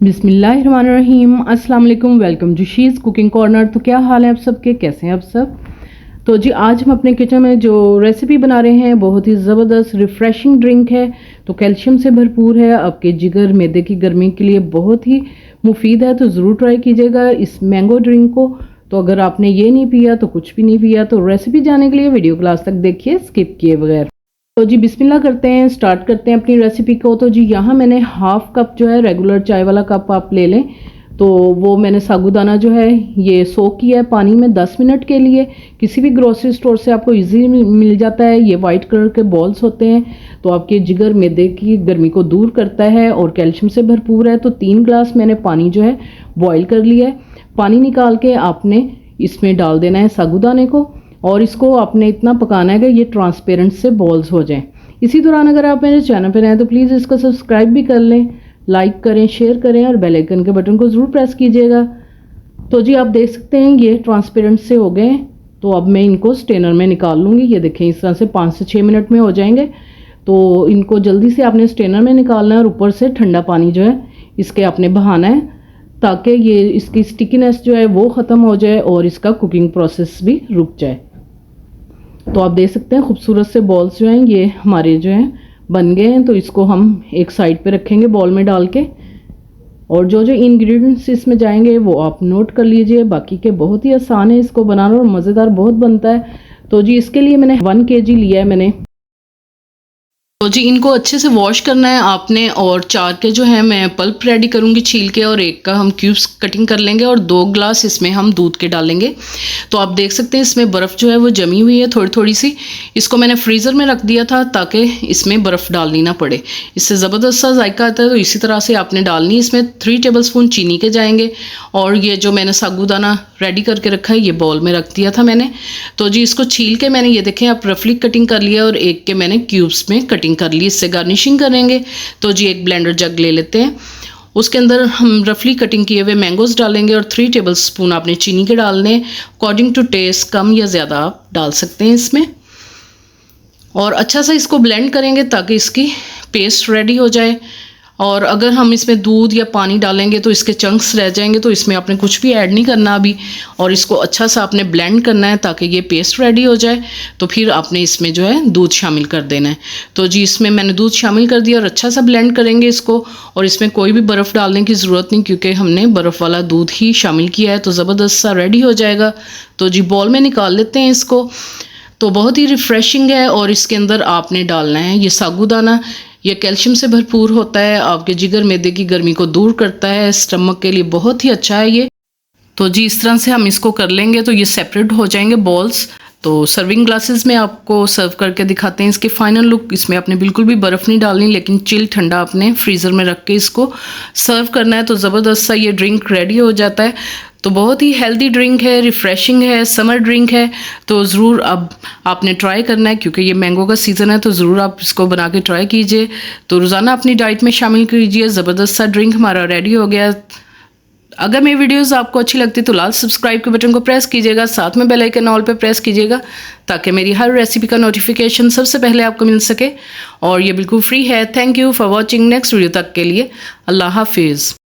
बिस्मिल्लाहिर्रहमानिर्रहीम। अस्सलाम वालेकुम। Welcome to she's cooking corner. तो क्या हाल है आप सबके, कैसे हैं आप सब। तो जी आज हम अपने किचन में जो रेसिपी बना रहे हैं बहुत ही ज़बरदस्त रिफ़्रेशिंग ड्रिंक है। तो कैल्शियम से भरपूर है, आपके जिगर मैदे की गर्मी के लिए बहुत ही मुफीद है। तो ज़रूर ट्राई कीजिएगा इस मैंगो ड्रिंक को। तो अगर आपने ये नहीं पिया तो कुछ भी नहीं पिया। तो रेसिपी जानने के लिए वीडियो को लास्ट तक देखिए स्किप किए बगैर। तो जी बिस्मिल्लाह करते हैं, स्टार्ट करते हैं अपनी रेसिपी को। तो जी यहाँ मैंने हाफ कप जो है रेगुलर चाय वाला कप आप ले लें। तो वो मैंने साबूदाना जो है ये सोक किया है पानी में 10 मिनट के लिए। किसी भी ग्रोसरी स्टोर से आपको इजीली मिल जाता है। ये वाइट कलर के बॉल्स होते हैं। तो आपके जिगर मैदे की गर्मी को दूर करता है और कैल्शियम से भरपूर है। तो 3 ग्लास मैंने पानी जो है बॉयल कर लिया है। पानी निकाल के आपने इसमें डाल देना है साबूदाने को और इसको आपने इतना पकाना है कि ये ट्रांसपेरेंट से बॉल्स हो जाएं। इसी दौरान अगर आप मेरे चैनल पर नए हैं तो प्लीज़ इसको सब्सक्राइब भी कर लें, लाइक करें, शेयर करें और बेल आइकन के बटन को ज़रूर प्रेस कीजिएगा। तो जी आप देख सकते हैं ये ट्रांसपेरेंट से हो गए। तो अब मैं इनको स्ट्रेनर में निकाल लूँगी। ये देखें इस तरह से 5 से 6 मिनट में हो जाएंगे। तो इनको जल्दी से आपने स्ट्रेनर में निकालना है और ऊपर से ठंडा पानी जो है इसके आपने बहाना है ताकि ये इसकी स्टिकीनेस जो है वो ख़त्म हो जाए और इसका कुकिंग प्रोसेस भी रुक जाए। तो आप देख सकते हैं खूबसूरत से बॉल्स जो हैं ये हमारे जो हैं बन गए हैं। तो इसको हम एक साइड पे रखेंगे बॉल में डाल के और जो जो इंग्रेडिएंट्स इसमें जाएंगे वो आप नोट कर लीजिए। बाकी के बहुत ही आसान है इसको बनाना और मज़ेदार बहुत बनता है। तो जी इसके लिए मैंने 1 kg लिया है मैंने। तो जी इनको अच्छे से वॉश करना है आपने और 4 के जो है मैं पल्प रेडी करूँगी छील के और 1 का हम क्यूब्स कटिंग कर लेंगे और 2 ग्लास इसमें हम दूध के डालेंगे। तो आप देख सकते हैं इसमें बर्फ़ जो है वो जमी हुई है थोड़ी थोड़ी सी। इसको मैंने फ्रीज़र में रख दिया था ताकि इसमें बर्फ़ डालनी ना पड़े, इससे ज़बरदस्त सा जायका आता है। तो इसी तरह से आपने डालनी। इसमें 3 टेबलस्पून चीनी के जाएंगे और ये जो मैंने साबूदाना रेडी करके रखा है ये बॉल में रख दिया था मैंने। तो जी इसको छील के मैंने ये देखें आप रफली कटिंग कर लिया और 1 के मैंने क्यूब्स में कटिंग कर ली। इससे गार्निशिंग करेंगे। तो जी एक ब्लेंडर जग ले लेते हैं, उसके अंदर हम रफली कटिंग किए हुए मैंगोज़ डालेंगे और 3 टेबलस्पून आपने चीनी के डालने। अकॉर्डिंग टू टेस्ट कम या ज़्यादा आप डाल सकते हैं इसमें। और अच्छा सा इसको ब्लेंड करेंगे ताकि इसकी पेस्ट रेडी हो जाए। और अगर हम इसमें दूध या पानी डालेंगे तो इसके चंक्स रह जाएंगे। तो इसमें आपने कुछ भी ऐड नहीं करना अभी और इसको अच्छा सा आपने ब्लेंड करना है ताकि ये पेस्ट रेडी हो जाए। तो फिर आपने इसमें जो है दूध शामिल कर देना है। तो जी इसमें मैंने दूध शामिल कर दिया और अच्छा सा ब्लेंड करेंगे इसको। और इसमें कोई भी बर्फ़ डालने की ज़रूरत नहीं क्योंकि हमने बर्फ़ वाला दूध ही शामिल किया है। तो ज़बरदस्त सा रेडी हो जाएगा। तो जी बॉल में निकाल लेते हैं इसको। तो बहुत ही रिफ़्रेशिंग है और इसके अंदर आपने डालना है ये साबूदाना। ये कैल्शियम से भरपूर होता है, आपके जिगर मैदे की गर्मी को दूर करता है, स्टमक के लिए बहुत ही अच्छा है ये। तो जी इस तरह से हम इसको कर लेंगे तो ये सेपरेट हो जाएंगे बॉल्स। तो सर्विंग ग्लासेस में आपको सर्व करके दिखाते हैं इसके फाइनल लुक। इसमें आपने बिल्कुल भी बर्फ़ नहीं डालनी लेकिन चिल ठंडा आपने फ्रीज़र में रख के इसको सर्व करना है। तो ज़बरदस्त सा ये ड्रिंक रेडी हो जाता है। तो बहुत ही हेल्दी ड्रिंक है, रिफ़्रेशिंग है, समर ड्रिंक है। तो ज़रूर अब आपने ट्राई करना है क्योंकि ये मैंगो का सीज़न है। तो ज़रूर आप इसको बना के ट्राई कीजिए। तो रोज़ाना अपनी डाइट में शामिल कीजिए। ज़बरदस्त सा ड्रिंक हमारा रेडी हो गया। अगर मेरी वीडियोस आपको अच्छी लगती तो लाल सब्सक्राइब के बटन को प्रेस कीजिएगा, साथ में बेल आइकन ऑल पे प्रेस कीजिएगा ताकि मेरी हर रेसिपी का नोटिफिकेशन सबसे पहले आपको मिल सके। और ये बिल्कुल फ्री है। Thank you for watching. Next video तक के लिए अल्लाह हाफिज़।